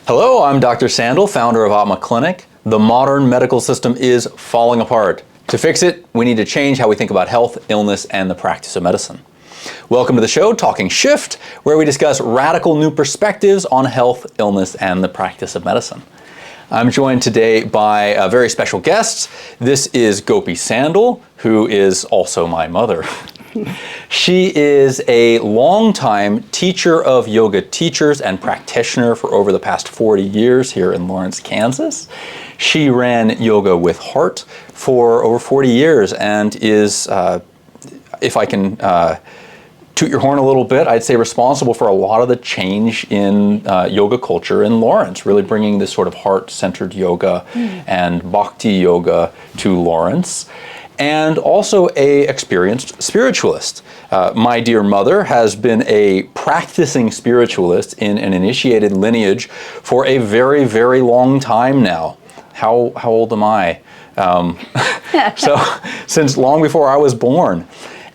Hello, I'm Dr. Sandal, founder of Atma Clinic. The modern medical system is falling apart. To fix it, we need to change how we think about health, illness, and the practice of medicine. Welcome to the show, Talking Shift, where we discuss radical new perspectives on health, illness, and the practice of medicine. I'm joined today by very special guests. This is Gopi Sandal, who is also my mother. She is a longtime teacher of yoga teachers and practitioner for over the past 40 years here in Lawrence, Kansas. She ran Yoga with Heart for over 40 years and is, if I can toot your horn a little bit, I'd say responsible for a lot of the change in yoga culture in Lawrence, really bringing this sort of heart-centered yoga and Bhakti yoga to Lawrence. And also a experienced spiritualist. My dear mother has been a practicing spiritualist in an initiated lineage for a very, very long time now. How old am I? So since long before I was born.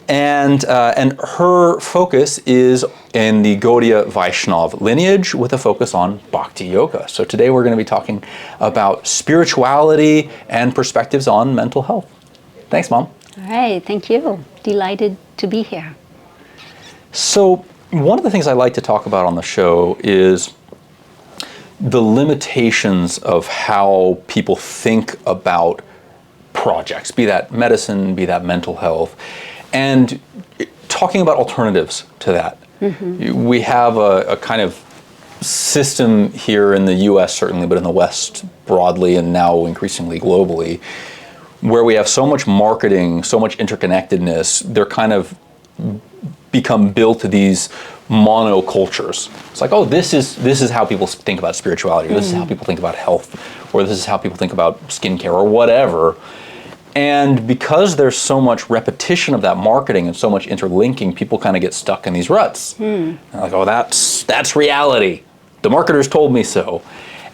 And her focus is in the Gaudiya Vaishnav lineage with a focus on Bhakti yoga. So today we're going to be talking about spirituality and perspectives on mental health. Thanks, Mom. All right, thank you. Delighted to be here. So one of the things I like to talk about on the show is the limitations of how people think about projects, be that medicine, be that mental health, and talking about alternatives to that. Mm-hmm. We have a kind of system here in the US certainly, but in the West broadly and now increasingly globally, where we have so much marketing, so much interconnectedness, they're kind of become built these monocultures. It's like, oh, this is how people think about spirituality, or this is how people think about health, or this is how people think about skincare, or whatever. And because there's so much repetition of that marketing and so much interlinking, people kind of get stuck in these ruts. They're like, oh, that's reality. The marketers told me so.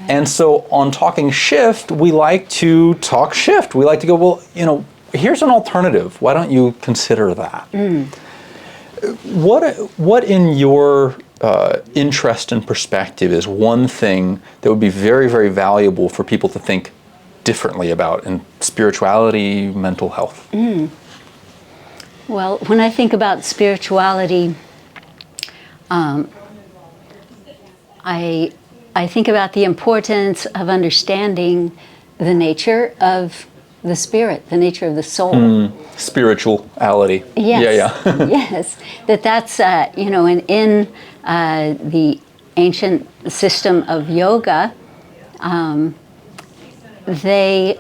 And so on Talking Shift, we like to talk shift. We like to go, well, here's an alternative. Why don't you consider that? What in your interest and perspective is one thing that would be very, very valuable for people to think differently about in spirituality, mental health? Well, when I think about spirituality, I think about the importance of understanding the nature of the spirit, the nature of the soul. Spirituality. Yes. Yeah. Yes. That's, in the ancient system of yoga, they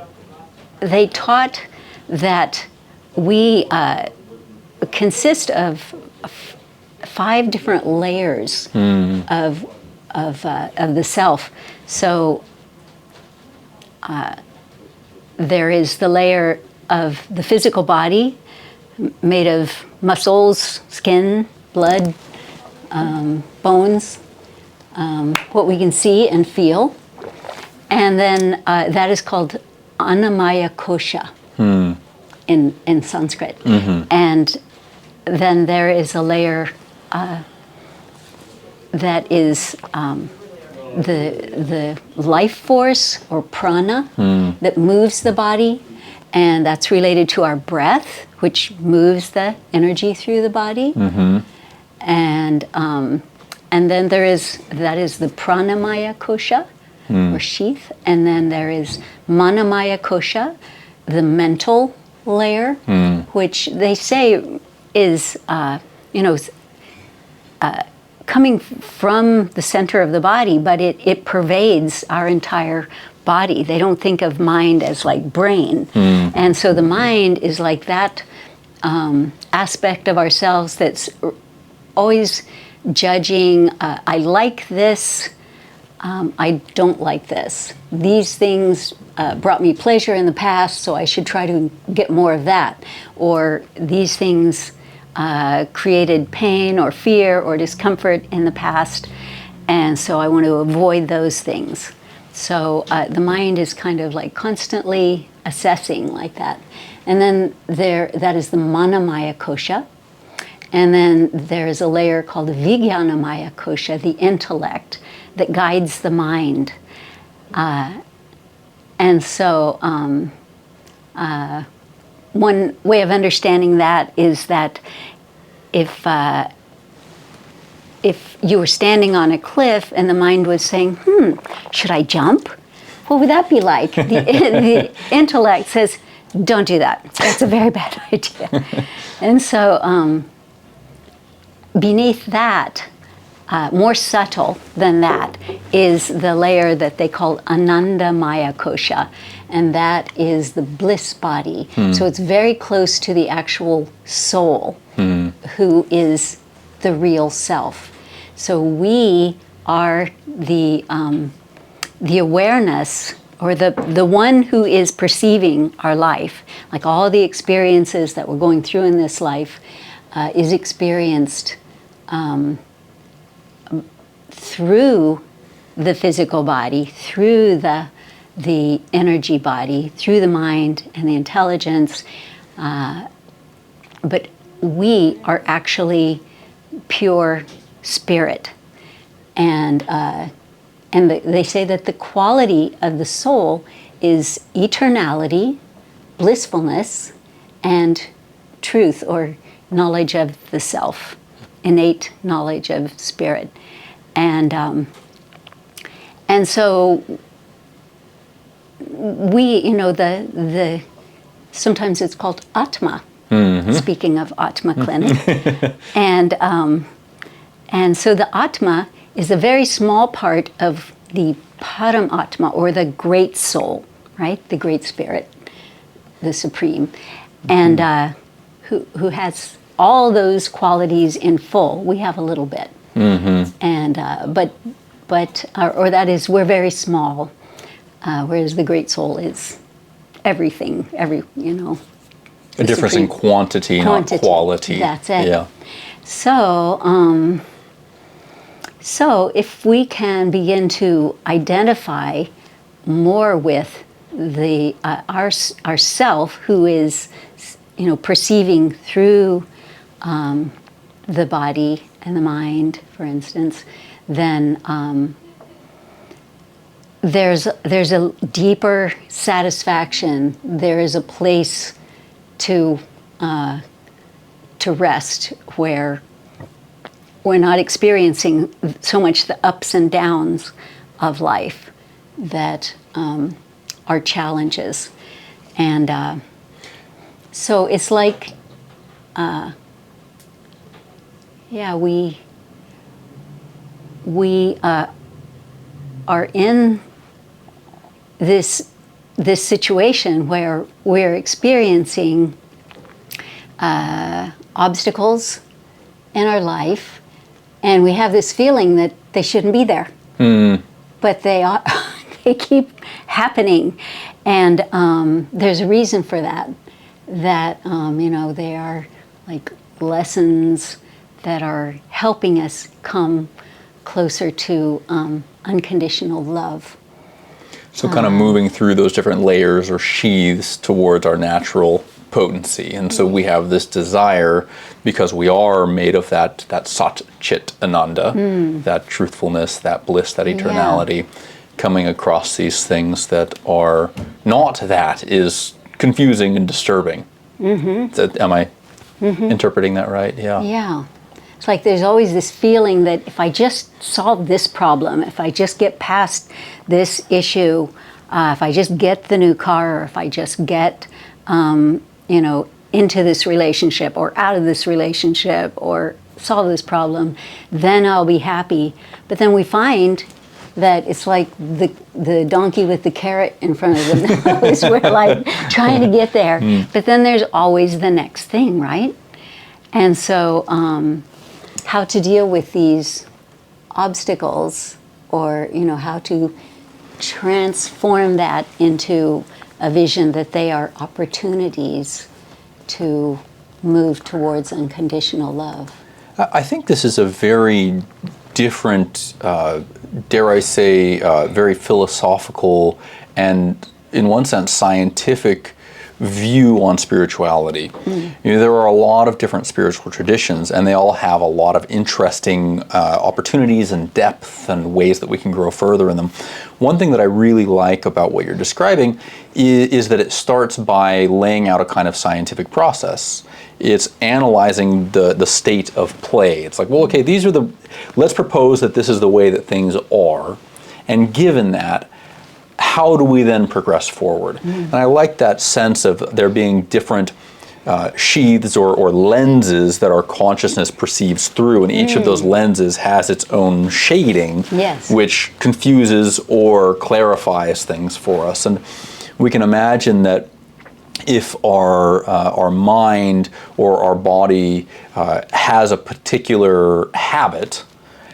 taught that we consist of 5 different layers of the self. So there is the layer of the physical body made of muscles, skin, blood, bones, what we can see and feel. And then that is called Annamaya Kosha in Sanskrit. And then there is a layer that is the life force or prana that moves the body, and that's related to our breath, which moves the energy through the body. And then that is the pranamaya kosha or sheath, and then there is manamaya kosha, the mental layer, which they say is coming from the center of the body, but it pervades our entire body. They don't think of mind as like brain. And so the mind is like that aspect of ourselves that's always judging, I like this, I don't like this. These things brought me pleasure in the past, so I should try to get more of that. Or these things created pain or fear or discomfort in the past, and so I want to avoid those things. So the mind is kind of like constantly assessing like that. And then that is the manamaya kosha. And then there's a layer called the vijnanamaya kosha, the intellect, that guides the mind. And so one way of understanding that is that if you were standing on a cliff and the mind was saying, should I jump? What would that be like? The intellect says, don't do that. That's a very bad idea. And so beneath that, more subtle than that, is the layer that they call Ananda Maya Kosha, and that is the bliss body. So it's very close to the actual soul, who is the real self. So we are the awareness, or the one who is perceiving our life. Like all the experiences that we're going through in this life is experienced through the physical body, through the energy body, through the mind and the intelligence. But we are actually pure spirit. And they say that the quality of the soul is eternality, blissfulness, and truth, or knowledge of the self, innate knowledge of spirit. And so we, the sometimes it's called Atma. Speaking of Atma clinic, and so the Atma is a very small part of the Paramatma, or the great soul, right? The great spirit, the supreme, and who has all those qualities in full. We have a little bit, and but that is, we're very small, whereas the great soul is everything. A difference in quantity, not quality. That's it. Yeah. So if we can begin to identify more with the our self, who is, perceiving through the body and the mind, for instance, then there's a deeper satisfaction. There is a place to rest, where we're not experiencing so much the ups and downs of life that are challenges. And so it's like, we are in this situation where we're experiencing obstacles in our life, and we have this feeling that they shouldn't be there, but they are. They keep happening, and there's a reason for that. That they are like lessons that are helping us come closer to unconditional love. So kind of moving through those different layers or sheaths towards our natural potency. And so we have this desire, because we are made of that Sat Chit Ananda, that truthfulness, that bliss, that eternality, coming across these things that are not, that is confusing and disturbing. Am I interpreting that right? Yeah. Yeah. It's like there's always this feeling that if I just solve this problem, if I just get past this issue, if I just get the new car, or if I just get, into this relationship or out of this relationship or solve this problem, then I'll be happy. But then we find that it's like the donkey with the carrot in front of the nose. We're like trying to get there. But then there's always the next thing, right? And so how to deal with these obstacles, or how to transform that into a vision that they are opportunities to move towards unconditional love. I think this is a very different, dare I say, very philosophical and, in one sense, scientific view on spirituality. There are a lot of different spiritual traditions, and they all have a lot of interesting opportunities and depth and ways that we can grow further in them. One thing that I really like about what you're describing is that it starts by laying out a kind of scientific process. It's analyzing the state of play. It's like, well, okay, let's propose that this is the way that things are, and given that, how do we then progress forward? And I like that sense of there being different sheaths or lenses that our consciousness perceives through, and each of those lenses has its own shading, which confuses or clarifies things for us. And we can imagine that if our mind or our body has a particular habit,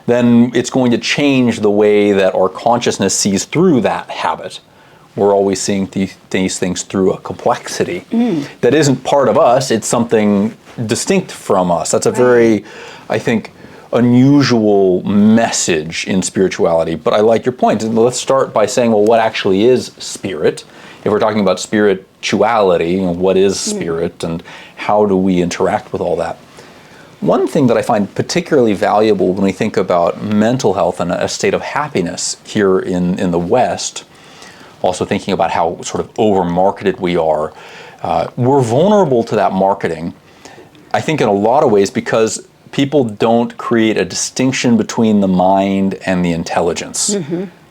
then it's going to change the way that our consciousness sees through that habit. We're always seeing these things through a complexity that isn't part of us, it's something distinct from us. That's a very, I think, unusual message in spirituality. But I like your point. Let's start by saying, well, what actually is spirit? If we're talking about spirituality, what is spirit and how do we interact with all that? One thing that I find particularly valuable when we think about mental health and a state of happiness here in the West, also thinking about how sort of over-marketed we are, we're vulnerable to that marketing, I think in a lot of ways because people don't create a distinction between the mind and the intelligence.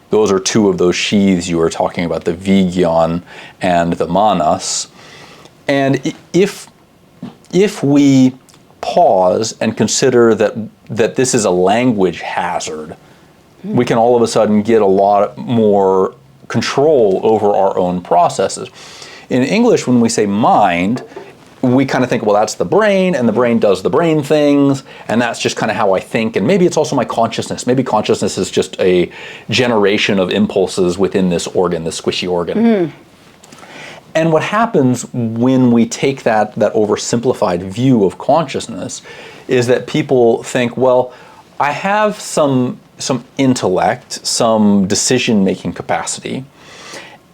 Those are two of those sheaths you were talking about, the Vigyan and the Manas. And if we pause and consider that this is a language hazard, we can all of a sudden get a lot more control over our own processes. In English, when we say mind, we kind of think, well, that's the brain, and the brain does the brain things, and that's just kind of how I think, and maybe it's also my consciousness. Maybe consciousness is just a generation of impulses within this organ, this squishy organ. And what happens when we take that oversimplified view of consciousness is that people think, well, I have some intellect, some decision-making capacity,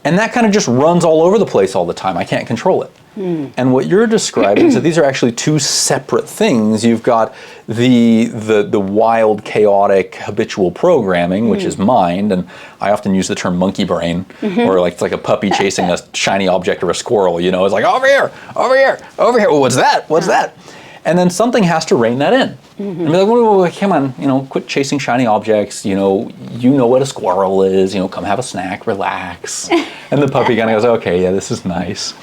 and that kind of just runs all over the place all the time. I can't control it. And what you're describing is that these are actually two separate things. You've got the wild, chaotic, habitual programming, which is mind, and I often use the term monkey brain, or it's like a puppy chasing a shiny object or a squirrel, it's like, over here, over here, over here, what's that, what's that? And then something has to rein that in. And be like, whoa, come on, quit chasing shiny objects, you know what a squirrel is, come have a snack, relax. And the puppy kind of goes, okay, yeah, this is nice.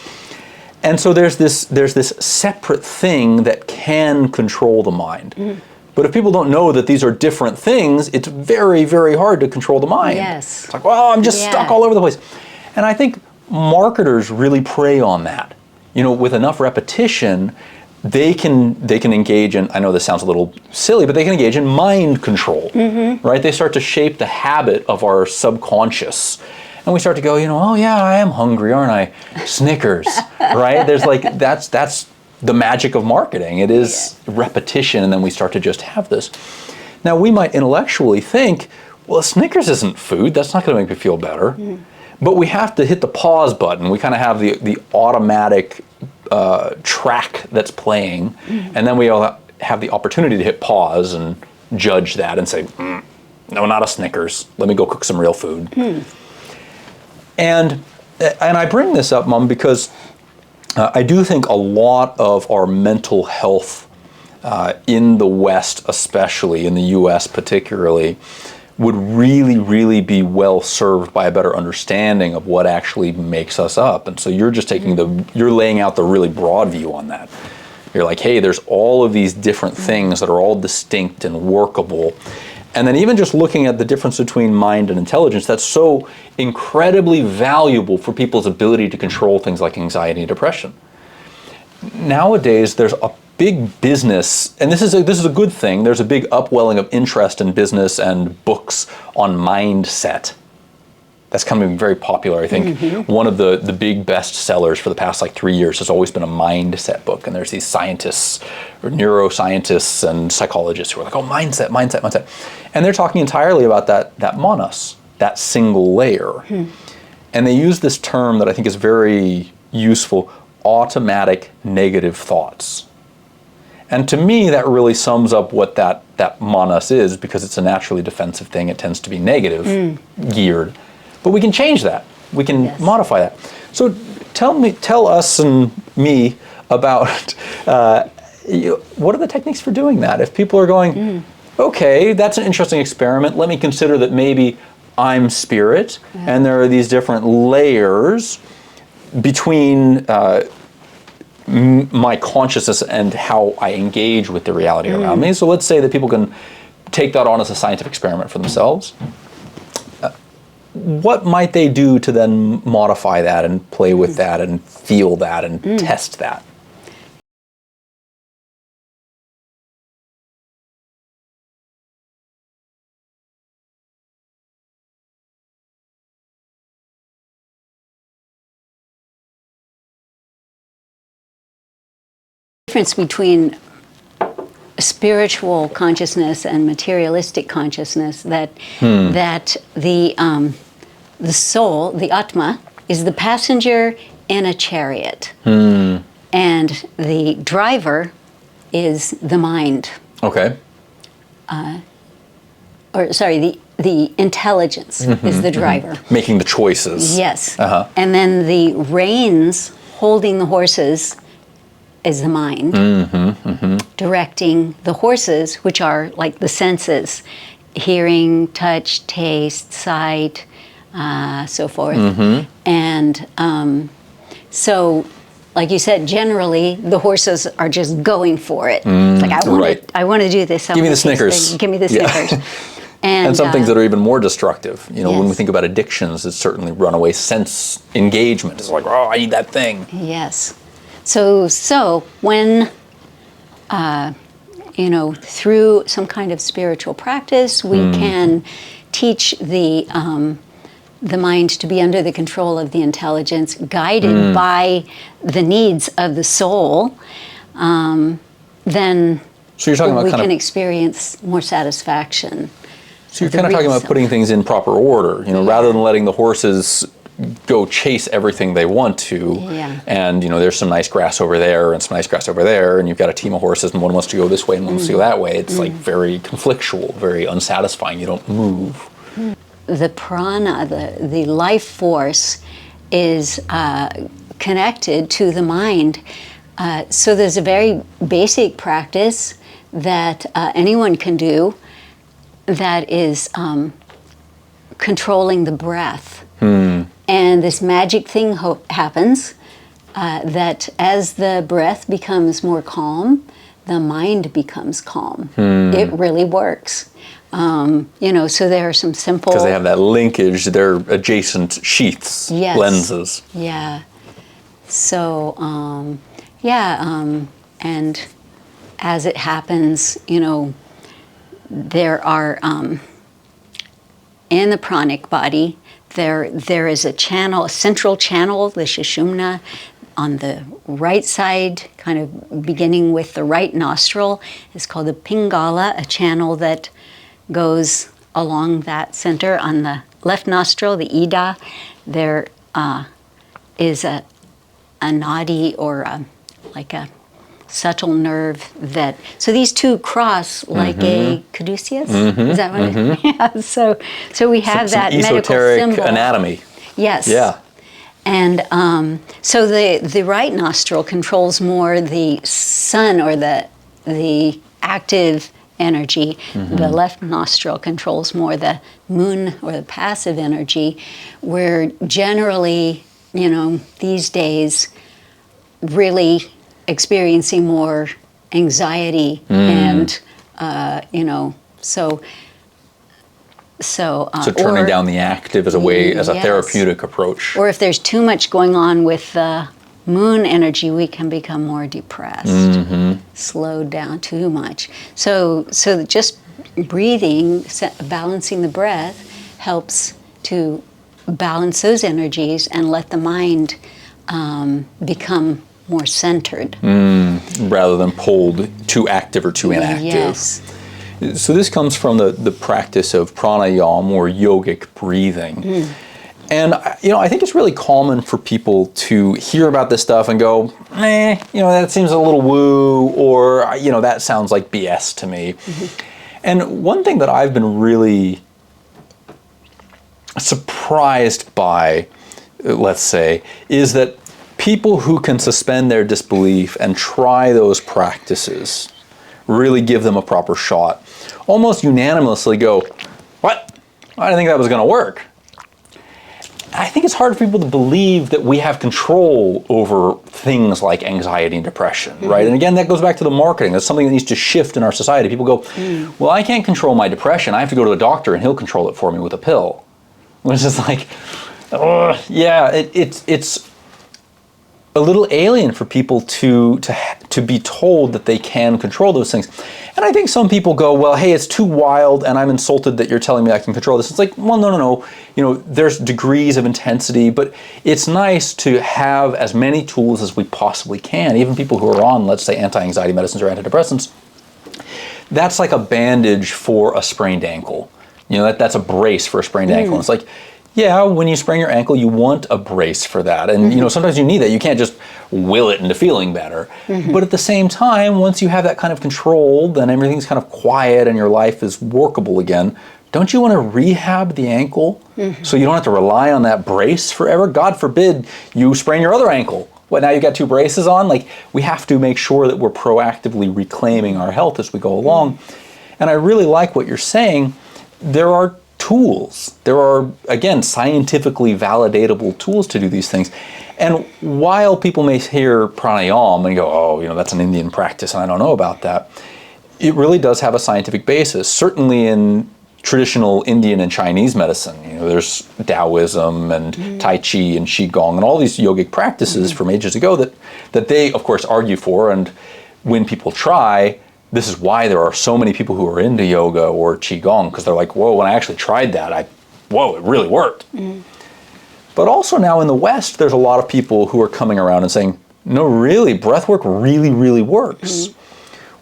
And so there's this separate thing that can control the mind. But if people don't know that these are different things, it's very, very hard to control the mind. It's like, well, I'm just stuck all over the place. And I think marketers really prey on that. With enough repetition, they can engage in, I know this sounds a little silly, but they can engage in mind control, right? They start to shape the habit of our subconscious. And we start to go, oh yeah, I am hungry, aren't I? Snickers, right? There's that's the magic of marketing. It is repetition, and then we start to just have this. Now we might intellectually think, well, Snickers isn't food, that's not gonna make me feel better. But we have to hit the pause button. We kind of have the automatic track that's playing, and then we all have the opportunity to hit pause and judge that and say, no, not a Snickers, let me go cook some real food. And I bring this up, Mom, because I do think a lot of our mental health in the West, especially in the US particularly, would really, really be well served by a better understanding of what actually makes us up. And so you're just you're laying out the really broad view on that. You're like, hey, there's all of these different things that are all distinct and workable. And then even just looking at the difference between mind and intelligence, that's so incredibly valuable for people's ability to control things like anxiety and depression. Nowadays, there's a big business, and this is a good thing, there's a big upwelling of interest in business and books on mindset. That's becoming very popular, I think. One of the big bestsellers for the past 3 years has always been a mindset book, and there's these scientists or neuroscientists and psychologists who are like, oh, mindset. And they're talking entirely about that manas, that single layer. And they use this term that I think is very useful, automatic negative thoughts. And to me, that really sums up what that manas is, because it's a naturally defensive thing. It tends to be negative geared. But we can change that. We can modify that. So tell us and me about what are the techniques for doing that? If people are going, okay, that's an interesting experiment. Let me consider that maybe I'm spirit, and there are these different layers between my consciousness and how I engage with the reality around me. So let's say that people can take that on as a scientific experiment for themselves. What might they do to then modify that and play with that and feel that and test that? Difference between spiritual consciousness and materialistic consciousness, that the soul, the Atma, is the passenger in a chariot, and the driver is the mind. Okay. The intelligence is the driver. Making the choices. Yes. And then the reins holding the horses is the mind, directing the horses, which are like the senses, hearing, touch, taste, sight, so forth. And so, like you said, generally the horses are just going for it. It's like, I want to do this. Give me the Snickers. Give me the Snickers. And some things that are even more destructive. You know, when we Yes. think about addictions, it's certainly runaway sense engagement. It's like, oh, I need that thing. Yes. So when, through some kind of spiritual practice, we can teach the mind to be under the control of the intelligence, guided by the needs of the soul, then So you're talking about we kind can of, experience more satisfaction. so you're kind of talking about putting things in proper order, you know, rather than letting the horses go chase everything they want to. Yeah. And, you know, there's some nice grass over there and some nice grass over there, and you've got a team of horses and one wants to go this way and one wants to go that way. It's like very conflictual, very unsatisfying. You don't move. The prana, the life force, is connected to the mind. So there's a very basic practice that anyone can do that is controlling the breath. And this magic thing happens that as the breath becomes more calm, the mind becomes calm. It really works. So there are some simple... Because they have that linkage, they're adjacent sheaths, Yes. lenses. Yeah. So, and as it happens, there are, in the pranic body, there is a channel, a central channel, the Sushumna, on the right side, kind of beginning with the right nostril, is called the Pingala, a channel that goes along that center. On the left nostril, the Ida, there is a nadi, or like a subtle nerve that, so these two cross like a caduceus. Is that what it is? Yeah, so we have Some that medical esoteric symbol. anatomy. Yes. Yeah. And so the right nostril controls more the sun, or the active energy. The left nostril controls more the moon, or the passive energy. We're generally, these days, really experiencing more anxiety and, So turning down the active as a way, as a Yes. therapeutic approach. Or if there's too much going on with the moon energy, we can become more depressed, slowed down too much. So just breathing, balancing the breath, helps to balance those energies and let the mind become more centered. Rather than pulled too active or too inactive. Yes. So this comes from the practice of pranayama, or yogic breathing. And I think it's really common for people to hear about this stuff and go, that seems a little woo, or that sounds like BS to me. And one thing that I've been really surprised by, let's say, is that people who can suspend their disbelief and try those practices, really give them a proper shot, almost unanimously go, what? I didn't think that was going to work. I think it's hard for people to believe that we have control over things like anxiety and depression, right? And again, that goes back to the marketing. That's something that needs to shift in our society. People go, well, I can't control my depression. I have to go to the doctor and he'll control it for me with a pill. Which is like, it's a little alien for people to be told that they can control those things. And I think some people go, well, hey, it's too wild and I'm insulted that you're telling me I can control this. It's like, well, no. There's degrees of intensity, but it's nice to have as many tools as we possibly can. Even people who are on, let's say, anti-anxiety medicines or antidepressants, that's like a bandage for a sprained ankle. That's a brace for a sprained ankle. And it's like, yeah, when you sprain your ankle, you want a brace for that. And, sometimes you need that. You can't just will it into feeling better. But at the same time, once you have that kind of control, then everything's kind of quiet and your life is workable again. Don't you want to rehab the ankle so you don't have to rely on that brace forever? God forbid you sprain your other ankle. What, now you got two braces on? Like, we have to make sure that we're proactively reclaiming our health as we go along. And I really like what you're saying. There are tools. There are, again, scientifically validatable tools to do these things. And while people may hear pranayama and go, that's an Indian practice and I don't know about that, it really does have a scientific basis. Certainly in traditional Indian and Chinese medicine, there's Taoism and Tai Chi and Qigong and all these yogic practices from ages ago that they, of course, argue for. And when people try, this is why there are so many people who are into yoga or Qigong, because they're like, whoa, when I actually tried that, it really worked. But also now in the West, there's a lot of people who are coming around and saying, no, really, breathwork really, really works.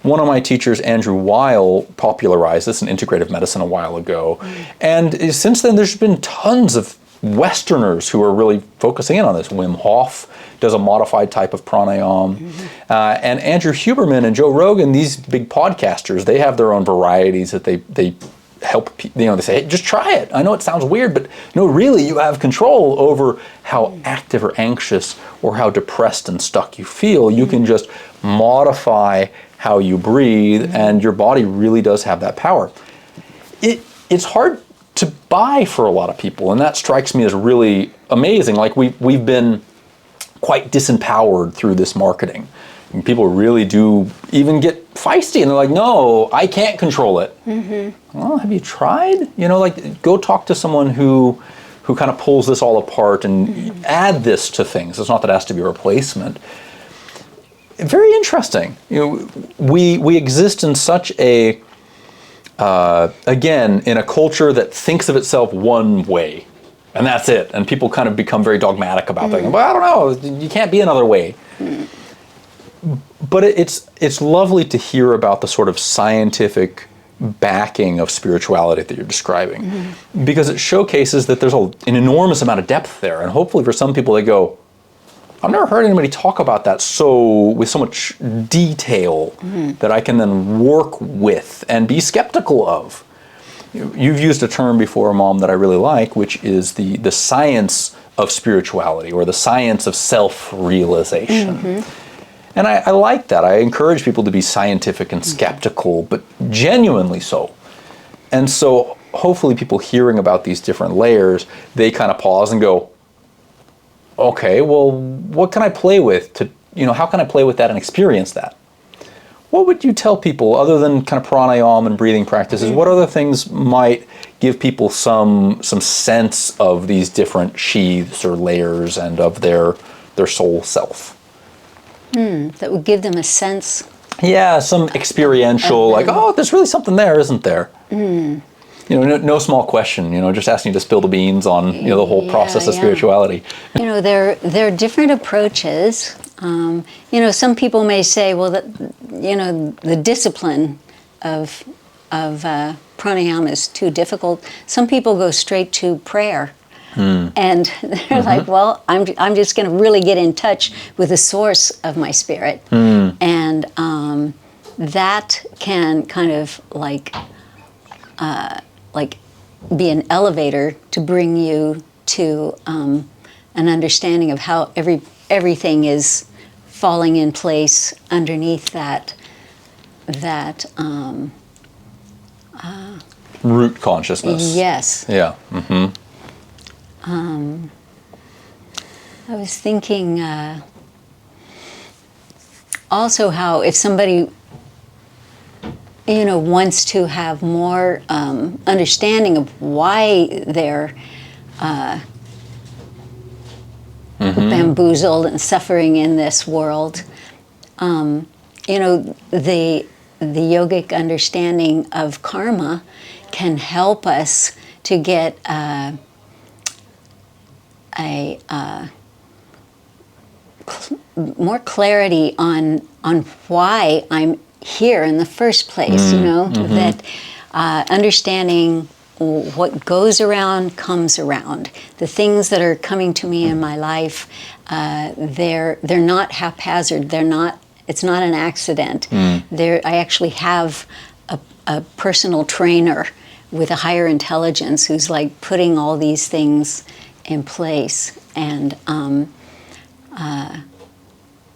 One of my teachers, Andrew Weil, popularized this in integrative medicine a while ago. And since then, there's been tons of Westerners who are really focusing in on this. Wim Hof does a modified type of pranayama. And Andrew Huberman and Joe Rogan, these big podcasters, they have their own varieties that they help people, they say, hey, just try it. I know it sounds weird, but no, really, you have control over how active or anxious or how depressed and stuck you feel. You can just modify how you breathe, and your body really does have that power. It's hard to buy for a lot of people, and that strikes me as really amazing. Like we've been quite disempowered through this marketing. And people really do even get feisty, and they're like, no, I can't control it. Well, have you tried? Go talk to someone who kind of pulls this all apart and add this to things. It's not that it has to be a replacement. Very interesting. We exist in such a, again, in a culture that thinks of itself one way, and that's it. And people kind of become very dogmatic about that. Well, I don't know, you can't be another way. But it's lovely to hear about the sort of scientific backing of spirituality that you're describing, because it showcases that there's an enormous amount of depth there. And hopefully for some people, they go, I've never heard anybody talk about that with so much detail that I can then work with and be skeptical of. You've used a term before, Mom, that I really like, which is the science of spirituality, or the science of self-realization. And I like that. I encourage people to be scientific and skeptical, but genuinely so. And so hopefully people hearing about these different layers, they kind of pause and go, okay, well, what can I play with how can I play with that and experience that? What would you tell people, other than kind of pranayama and breathing practices, what other things might give people some sense of these different sheaths or layers and of their soul self? That would give them a sense. Yeah, some experiential, like, there's really something there, isn't there? No small question, just asking you to spill the beans on, the whole process of spirituality. There are different approaches. Some people may say, well, the discipline of pranayama is too difficult. Some people go straight to prayer. And they're like, well, I'm just going to really get in touch with the source of my spirit. And that can kind of like be an elevator to bring you to an understanding of how everything is falling in place underneath that root consciousness. Yes. Yeah. I was thinking also how if somebody wants to have more understanding of why they're bamboozled and suffering in this world, the yogic understanding of karma can help us to get more clarity on why I'm here in the first place. That understanding what goes around comes around. The things that are coming to me in my life, they're not haphazard. It's not an accident. I actually have a personal trainer with a higher intelligence who's like putting all these things in place. And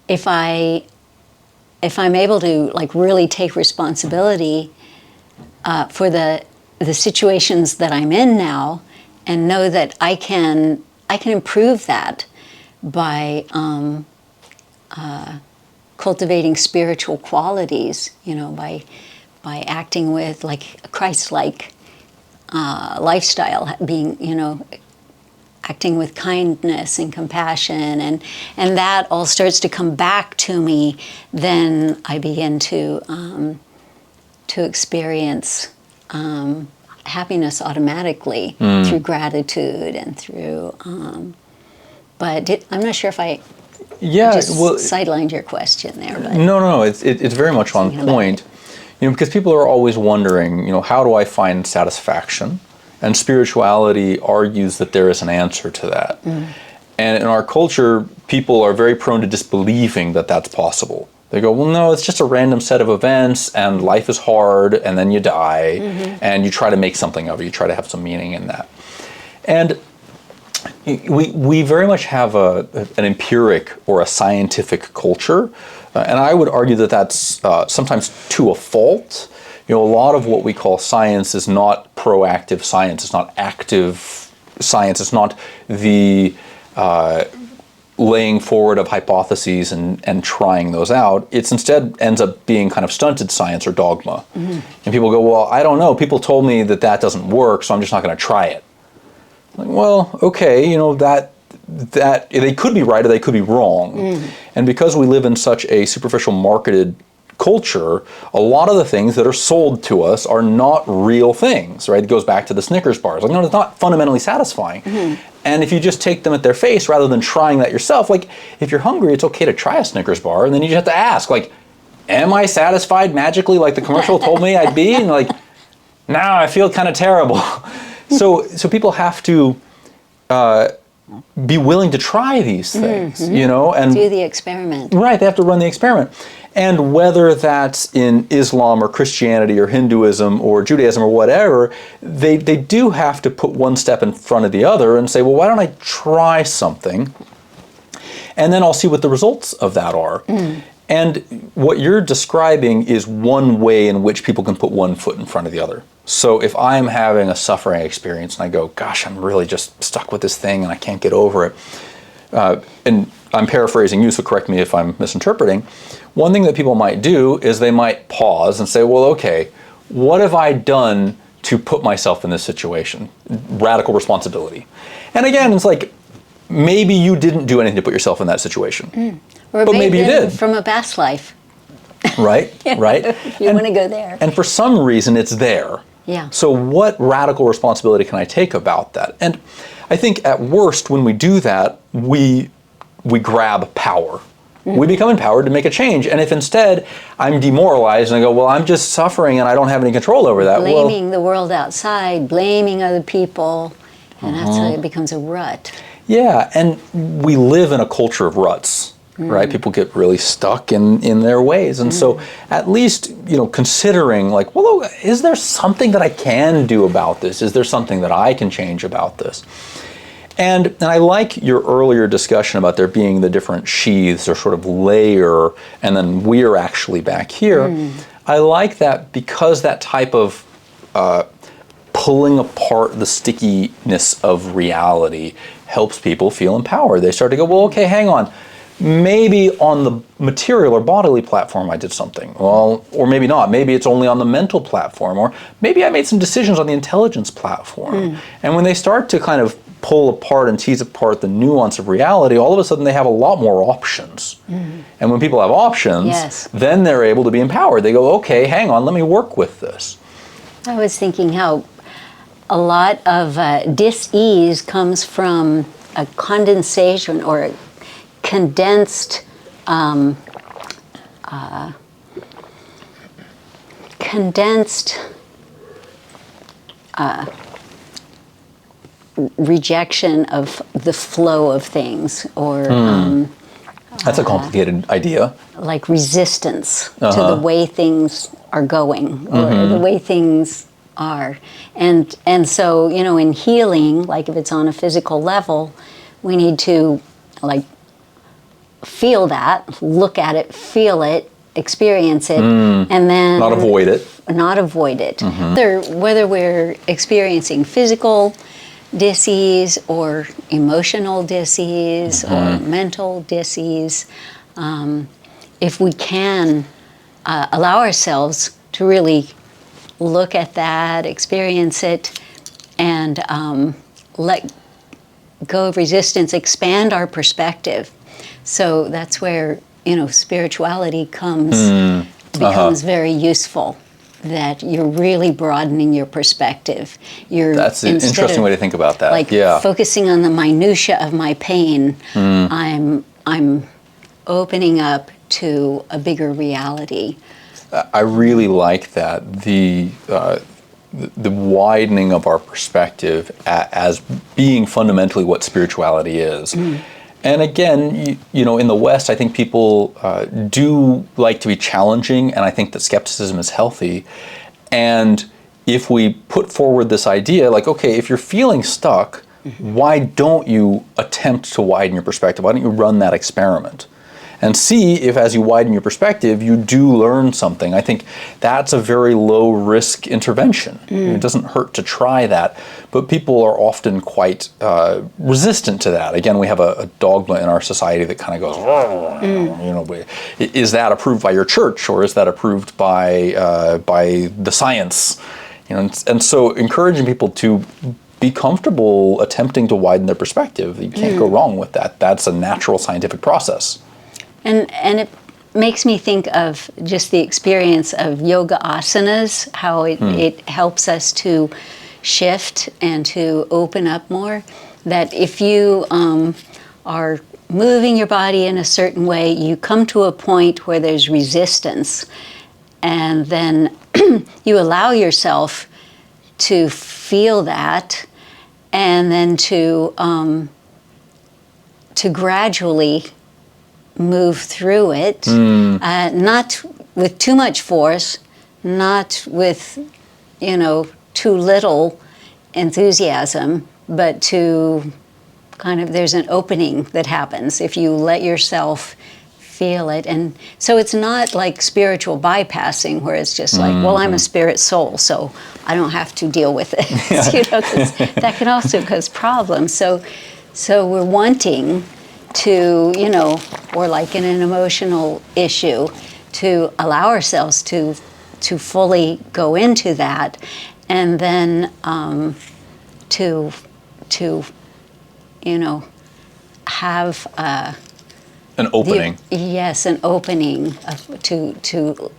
if I'm able to like really take responsibility for the situations that I'm in now, and know that I can improve that by cultivating spiritual qualities, by acting with like a Christ-like lifestyle, being, acting with kindness and compassion, and that all starts to come back to me, then I begin to experience happiness automatically through gratitude and through. But I'm not sure if I sidelined your question there. But No. It's very much on point. Because people are always wondering, how do I find satisfaction? And spirituality argues that there is an answer to that. And in our culture, people are very prone to disbelieving that that's possible. They go, well, no, it's just a random set of events, and life is hard, and then you die, and you try to make something of it. You try to have some meaning in that. And we very much have an empiric or a scientific culture, and I would argue that that's sometimes to a fault. A lot of what we call science is not proactive science. It's not active science. It's not the laying forward of hypotheses and trying those out. It's instead ends up being kind of stunted science or dogma. And people go, well, I don't know. People told me that doesn't work, so I'm just not going to try it. Like, well, okay, that they could be right or they could be wrong. And because we live in such a superficial marketed culture, a lot of the things that are sold to us are not real things, right? It goes back to the Snickers bars. Like, no, it's not fundamentally satisfying. And if you just take them at their face rather than trying that yourself, like if you're hungry, it's okay to try a Snickers bar, and then you just have to ask, like, am I satisfied magically like the commercial told me I'd be? And like, now I feel kind of terrible. So people have to be willing to try these things, and do the experiment. Right, they have to run the experiment. And whether that's in Islam or Christianity or Hinduism or Judaism or whatever, they do have to put one step in front of the other and say, well, why don't I try something? And then I'll see what the results of that are. And what you're describing is one way in which people can put one foot in front of the other. So if I'm having a suffering experience and I go, gosh, I'm really just stuck with this thing and I can't get over it, and I'm paraphrasing you, so correct me if I'm misinterpreting, one thing that people might do is they might pause and say, well, okay, what have I done to put myself in this situation? Radical responsibility. And again, it's like, maybe you didn't do anything to put yourself in that situation. Or but maybe you did. From a past life. Right, right. If you want to go there. And for some reason, it's there. Yeah. So what radical responsibility can I take about that? And I think at worst, when we do that, we grab power. We become empowered to make a change. And if instead I'm demoralized and I go, well, I'm just suffering and I don't have any control over that. Blaming the world outside, blaming other people, And that's how it becomes a rut. Yeah, and we live in a culture of ruts, right? People get really stuck in their ways. And so at least, considering like, well, is there something that I can do about this? Is there something that I can change about this? And I like your earlier discussion about there being the different sheaths or sort of layer, and then we're actually back here. I like that because that type of pulling apart the stickiness of reality helps people feel empowered. They start to go, well, okay, hang on. Maybe on the material or bodily platform I did something. Well, or maybe not. Maybe it's only on the mental platform, or maybe I made some decisions on the intelligence platform. And when they start to kind of pull apart and tease apart the nuance of reality, all of a sudden they have a lot more options. And when people have options, then they're able to be empowered. They go, okay, hang on, let me work with this. I was thinking how a lot of dis-ease comes from a condensation or a condensed rejection of the flow of things, or that's a complicated idea. like resistance to the way things are going, or the way things are. And so, in healing, like if it's on a physical level, we need to like feel that, look at it, feel it, experience it, and then not avoid it. Whether we're experiencing physical dis-ease or emotional dis-ease or mental dis-ease, if we can allow ourselves to really look at that, experience it, and let go of resistance, expand our perspective. So that's where, spirituality becomes very useful, that you're really broadening your perspective. That's an interesting way to think about that. Like focusing on the minutia of my pain, I'm opening up to a bigger reality. I really like that, the widening of our perspective as being fundamentally what spirituality is. And again, in the West, I think people do like to be challenging, and I think that skepticism is healthy. And if we put forward this idea, like, okay, if you're feeling stuck, why don't you attempt to widen your perspective? Why don't you run that experiment? And see if, as you widen your perspective, you do learn something. I think that's a very low-risk intervention. It doesn't hurt to try that, but people are often quite resistant to that. Again, we have a dogma in our society that kind of goes, is that approved by your church, or is that approved by the science? And so encouraging people to be comfortable attempting to widen their perspective. You can't go wrong with that. That's a natural scientific process. And it makes me think of just the experience of yoga asanas, how it helps us to shift and to open up more. That if you are moving your body in a certain way, you come to a point where there's resistance, and then you allow yourself to feel that, and then to gradually move through it, not with too much force, not with, too little enthusiasm, but to kind of, there's an opening that happens if you let yourself feel it. And so it's not like spiritual bypassing, where it's just like, well, I'm a spirit soul, so I don't have to deal with it. 'Cause that can also cause problems. So we're wanting to, or like in an emotional issue, to allow ourselves to fully go into that, and then to have an opening. An opening to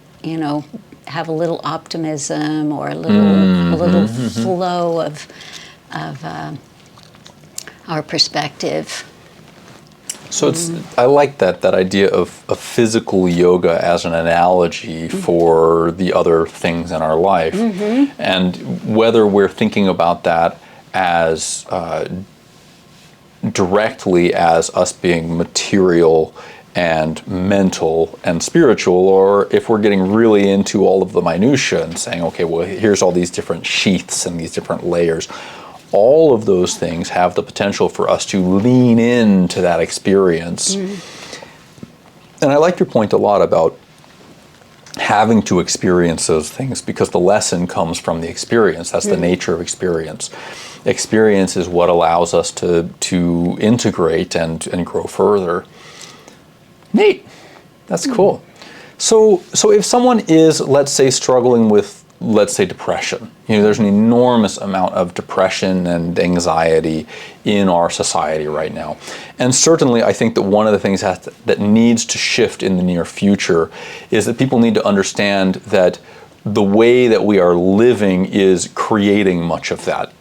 have a little optimism, or a little flow of our perspective. So I like that idea of physical yoga as an analogy for the other things in our life. And whether we're thinking about that as directly as us being material and mental and spiritual, or if we're getting really into all of the minutia and saying, okay, well, here's all these different sheaths and these different layers. All of those things have the potential for us to lean into that experience. And I like your point a lot about having to experience those things, because the lesson comes from the experience. That's the nature of experience. Experience is what allows us to integrate and grow further. Neat. That's cool. So if someone is, let's say, struggling with, let's say, depression, there's an enormous amount of depression and anxiety in our society right now. And certainly I think that one of the things that needs to shift in the near future is that people need to understand that the way that we are living is creating much of that.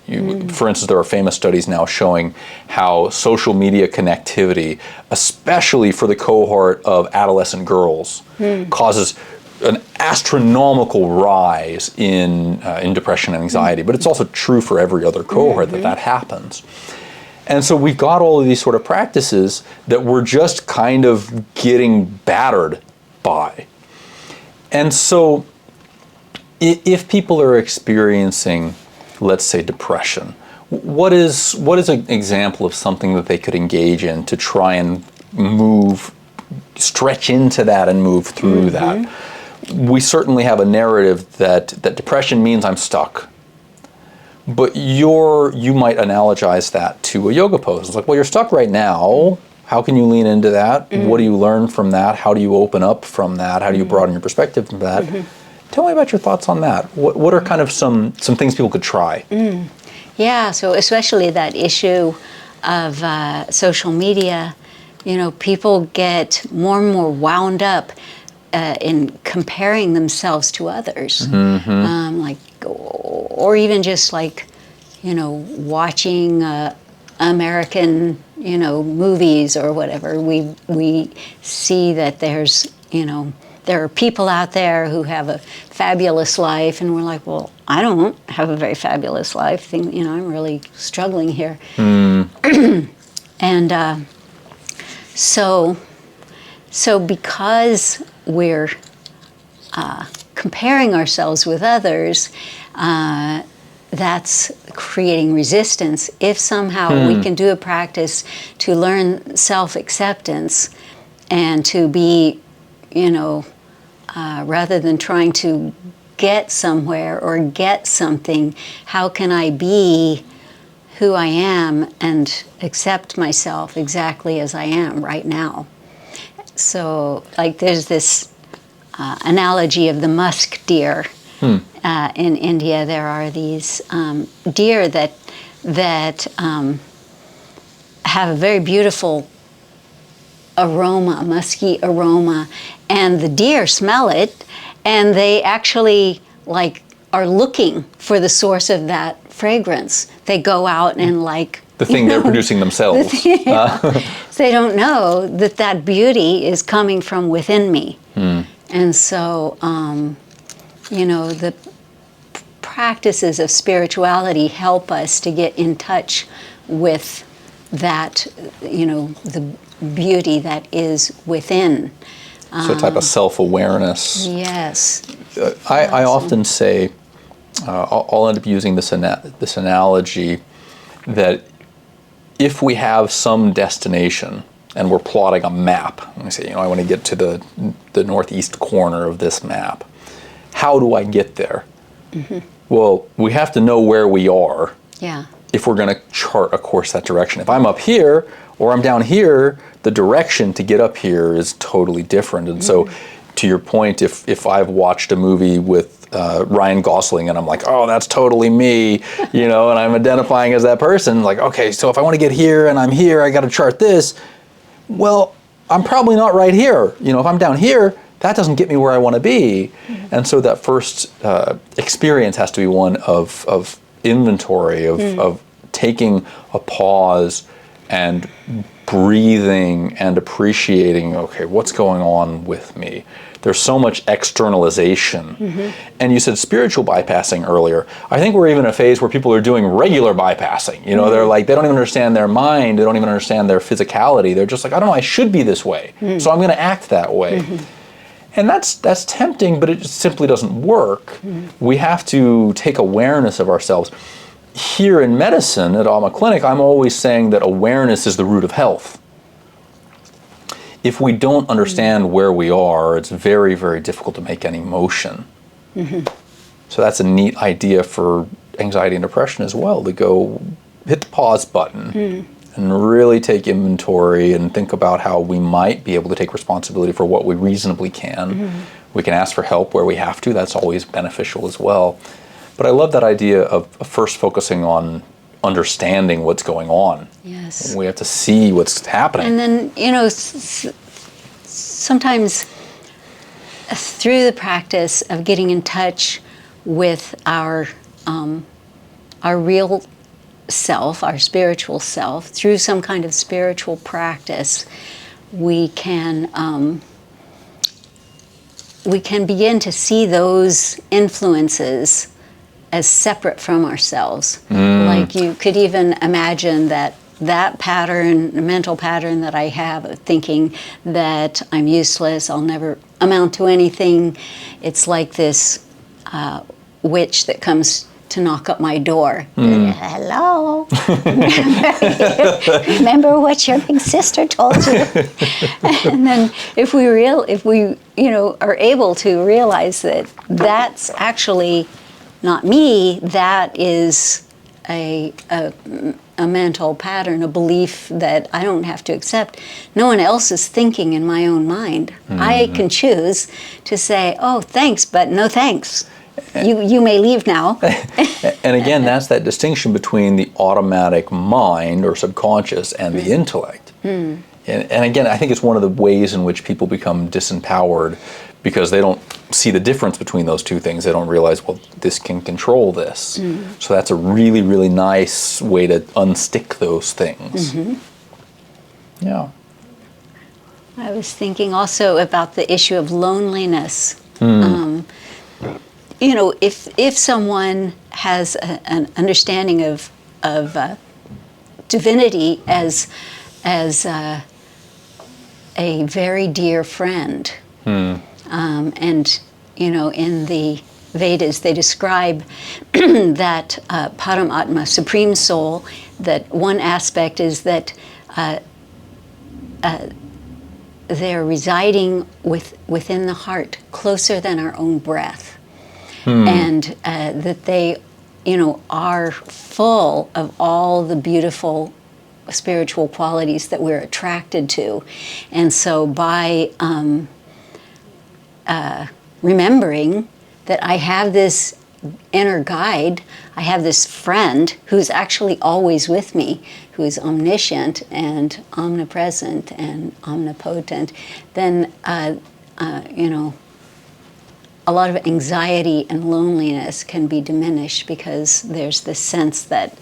For instance, there are famous studies now showing how social media connectivity, especially for the cohort of adolescent girls, causes an astronomical rise in depression and anxiety. But it's also true for every other cohort that happens. And so we've got all of these sort of practices that we're just kind of getting battered by. And so if people are experiencing, let's say, depression, what is an example of something that they could engage in to try and stretch into that and move through that? We certainly have a narrative that depression means I'm stuck. But you might analogize that to a yoga pose. It's like, well, you're stuck right now. How can you lean into that? What do you learn from that? How do you open up from that? How do you broaden your perspective from that? Tell me about your thoughts on that. What are kind of some things people could try? Yeah, so especially that issue of social media, people get more and more wound up in comparing themselves to others, or even just watching American, movies or whatever. We see that there are people out there who have a fabulous life, and we're like, well, I don't have a very fabulous life. I'm really struggling here. And so because we're comparing ourselves with others, that's creating resistance. If somehow we can do a practice to learn self-acceptance and to be, rather than trying to get somewhere or get something, how can I be who I am and accept myself exactly as I am right now? So, there's this analogy of the musk deer. In India, there are these deer that have a very beautiful aroma, musky aroma, and the deer smell it, and they actually are looking for the source of that fragrance. They go out and the thing they're producing themselves. They don't know that beauty is coming from within me. And so, the practices of spirituality help us to get in touch with that, the beauty that is within. So a type of self-awareness. Yes. I often say, I'll end up using this analogy, that if we have some destination and we're plotting a map, and we say, I want to get to the northeast corner of this map, how do I get there? Well, we have to know where we are if we're going to chart a course that direction. If I'm up here or I'm down here, the direction to get up here is totally different. And so, to your point, if I've watched a movie with Ryan Gosling and I'm like, oh, that's totally me, and I'm identifying as that person, okay, so if I want to get here and I'm here, I got to chart this. Well, I'm probably not right here. If I'm down here, that doesn't get me where I want to be. And so that first experience has to be one of inventory, of taking a pause and breathing and appreciating, okay, what's going on with me? There's so much externalization. And you said spiritual bypassing earlier. I think we're even in a phase where people are doing regular bypassing. You know, they're like, they don't even understand their mind, they don't even understand their physicality. They're just like, I don't know, I should be this way, so I'm going to act that way. And that's tempting, but it just simply doesn't work. We have to take awareness of ourselves. Here in medicine at Atma Clinic, I'm always saying that awareness is the root of health. If we don't understand where we are, it's very, very difficult to make any motion. So that's a neat idea for anxiety and depression as well, to go hit the pause button and really take inventory and think about how we might be able to take responsibility for what we reasonably can. We can ask for help where we have to. That's always beneficial as well. But I love that idea of first focusing on understanding what's going on. Yes. We have to see what's happening. And then, you know, sometimes through the practice of getting in touch with our real self, our spiritual self, through some kind of spiritual practice, we can begin to see those influences as separate from ourselves. Like you could even imagine that pattern, the mental pattern that I have of thinking that I'm useless, I'll never amount to anything. It's like this witch that comes to knock at my door. Hello. Remember what your big sister told you? And then if we are able to realize that that's actually not me, that is a mental pattern, a belief that I don't have to accept. No one else is thinking in my own mind. I can choose to say, oh, thanks, but no thanks. You may leave now. And again, that's that distinction between the automatic mind or subconscious and the intellect. And again, I think it's one of the ways in which people become disempowered, because they don't see the difference between those two things. They don't realize, well, this can control this. So that's a really, really nice way to unstick those things. Yeah. I was thinking also about the issue of loneliness. You know, if someone has an understanding of divinity as a very dear friend, and you know, in the Vedas they describe that Param Atma, Supreme Soul, that one aspect is that they're residing within the heart, closer than our own breath. And that they, you know, are full of all the beautiful spiritual qualities that we're attracted to. And so by remembering that I have this inner guide, I have this friend who's actually always with me, who is omniscient and omnipresent and omnipotent, then, you know, a lot of anxiety and loneliness can be diminished, because there's this sense that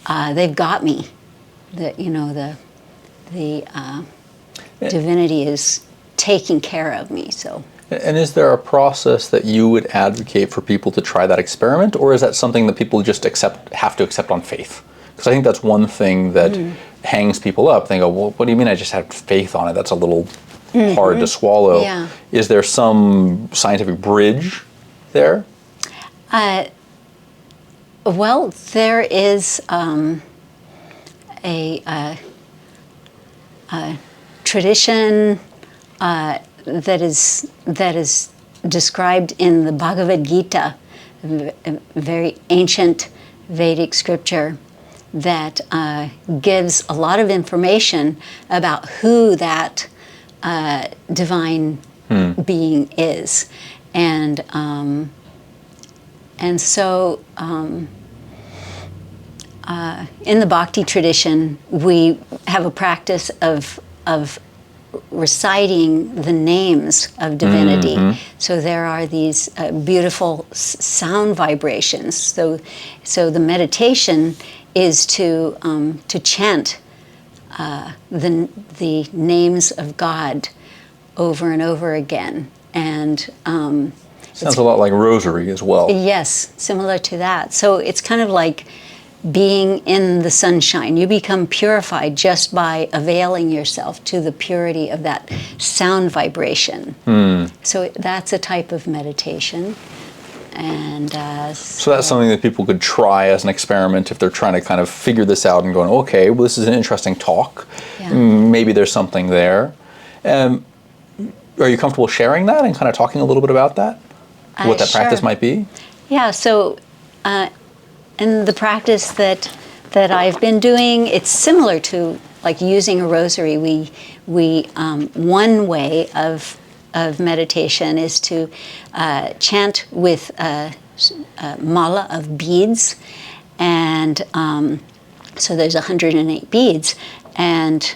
they've got me, that, you know, the divinity is taking care of me. So. And is there a process that you would advocate for people to try that experiment, or is that something that people just have to accept on faith? Because I think that's one thing that hangs people up. They go, well, what do you mean I just have faith on it? That's a little hard to swallow. Yeah. Is there some scientific bridge there? Well, there is a tradition that is described in the Bhagavad Gita, a very ancient Vedic scripture, that gives a lot of information about who that divine being is, and so in the Bhakti tradition, we have a practice of reciting the names of divinity. So there are these beautiful sound vibrations. So the meditation is to chant the names of God over and over again. And sounds a lot like rosary as well. yes, similar to that. So it's kind of like being in the sunshine. You become purified just by availing yourself to the purity of that sound vibration. So that's a type of meditation. And so that's something that people could try as an experiment if they're trying to kind of figure this out and going, okay, well, this is an interesting talk. Yeah. Maybe there's something there. Are you comfortable sharing that and kind of talking a little bit about that? What that practice sure. might be? Yeah, so in the practice that I've been doing, it's similar to like using a rosary. We one way of meditation is to chant with a mala of beads, and so there's 108 beads, and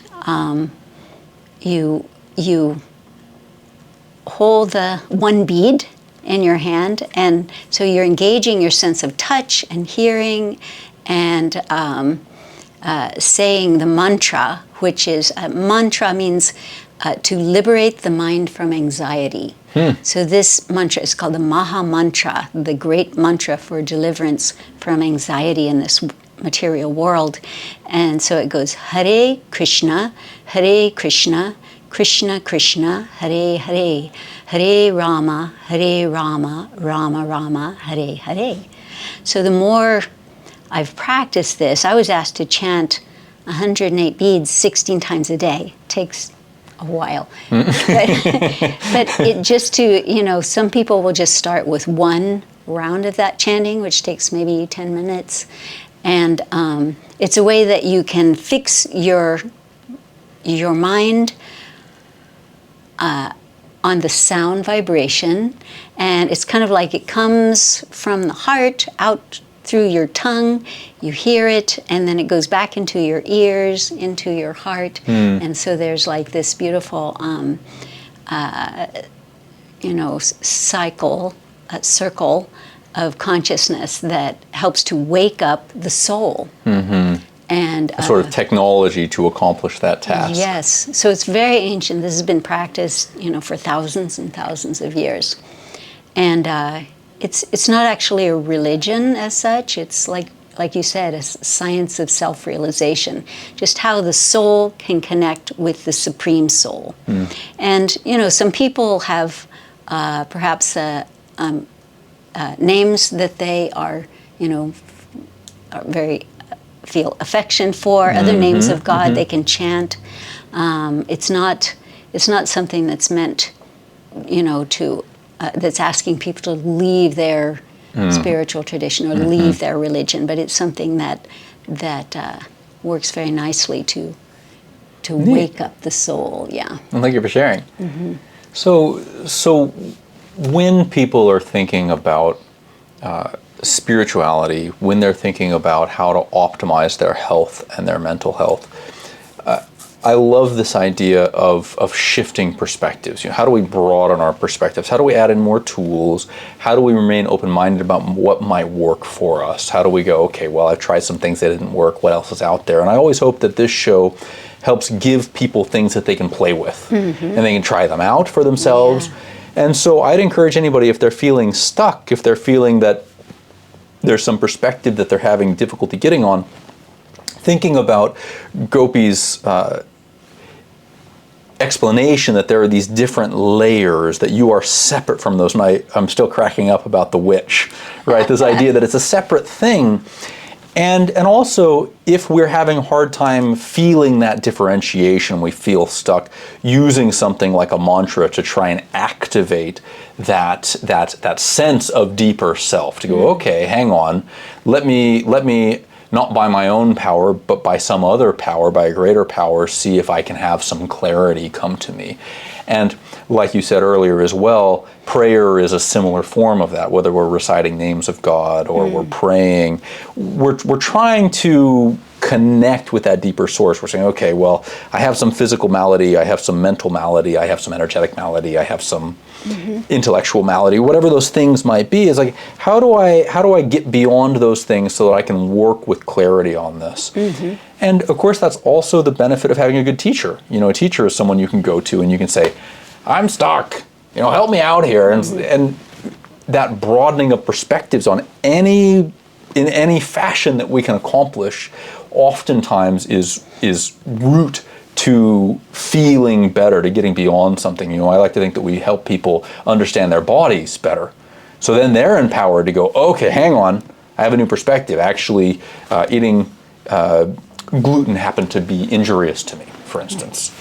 you hold the one bead in your hand, and so you're engaging your sense of touch and hearing, and saying the mantra, which is mantra means to liberate the mind from anxiety. So this mantra is called the Maha Mantra, the great mantra for deliverance from anxiety in this material world. And so it goes Hare Krishna, Krishna Krishna, Hare Hare, Hare Rama, Rama Rama, Hare Hare. So the more I've practiced this, I was asked to chant 108 beads 16 times a day. It takes a while. But it just to, some people will just start with one round of that chanting, which takes maybe 10 minutes. And it's a way that you can fix your mind on the sound vibration. And it's kind of like it comes from the heart out through your tongue, you hear it, and then it goes back into your ears, into your heart. And so there's like this beautiful, circle of consciousness that helps to wake up the soul. And a sort of technology to accomplish that task. Yes, so it's very ancient. This has been practiced, for thousands and thousands of years. And it's not actually a religion as such. It's like you said, a science of self-realization, just how the soul can connect with the Supreme Soul. And, some people have perhaps names that they are, are very feel affection for, other names of God they can chant. It's not something that's meant, to that's asking people to leave their spiritual tradition or leave their religion, but it's something that works very nicely to wake up the soul. Yeah. Well, thank you for sharing. So when people are thinking about spirituality, when they're thinking about how to optimize their health and their mental health, I love this idea of shifting perspectives. How do we broaden our perspectives? How do we add in more tools? How do we remain open-minded about what might work for us? How do we go, okay, well, I've tried some things that didn't work. What else is out there? And I always hope that this show helps give people things that they can play with and they can try them out for themselves. Yeah. And so I'd encourage anybody, if they're feeling stuck, if they're feeling that there's some perspective that they're having difficulty getting on, thinking about Gopi's explanation that there are these different layers, that you are separate from those. And I'm still cracking up about the witch, right? This idea that it's a separate thing. And also, if we're having a hard time feeling that differentiation, we feel stuck, using something like a mantra to try and activate that sense of deeper self, to go, okay, hang on, let me not by my own power, but by some other power, by a greater power, see if I can have some clarity come to me. And like you said earlier as well, prayer is a similar form of that, whether we're reciting names of God or we're praying. We're trying to connect with that deeper source. We're saying, okay, well, I have some physical malady, I have some mental malady, I have some energetic malady, I have some intellectual malady, whatever those things might be. Is like, how do I get beyond those things so that I can work with clarity on this? And of course, that's also the benefit of having a good teacher. You know, a teacher is someone you can go to and you can say, I'm stuck, you know, help me out here. And that broadening of perspectives on in any fashion that we can accomplish oftentimes is root to feeling better, to getting beyond something. You know, I like to think that we help people understand their bodies better. So then they're empowered to go, okay, hang on, I have a new perspective. Actually, eating gluten happened to be injurious to me, for instance.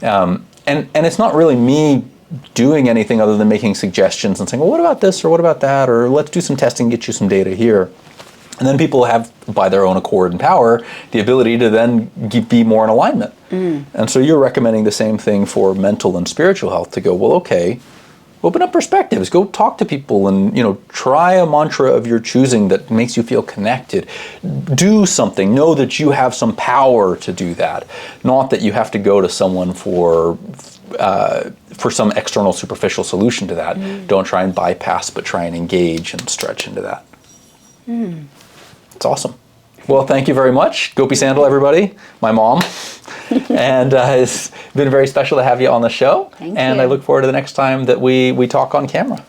And it's not really me doing anything other than making suggestions and saying, well, what about this or what about that? Or let's do some testing, get you some data here. And then people have, by their own accord and power, the ability to then be more in alignment. And so you're recommending the same thing for mental and spiritual health, to go, well, okay, open up perspectives, go talk to people and, you know, try a mantra of your choosing that makes you feel connected. Do something, know that you have some power to do that. Not that you have to go to someone for some external superficial solution to that. Don't try and bypass, but try and engage and stretch into that. It's awesome. Well, thank you very much. Gopi Sandal, everybody, my mom. And it's been very special to have you on the show. Thank and you. I look forward to the next time that we talk on camera.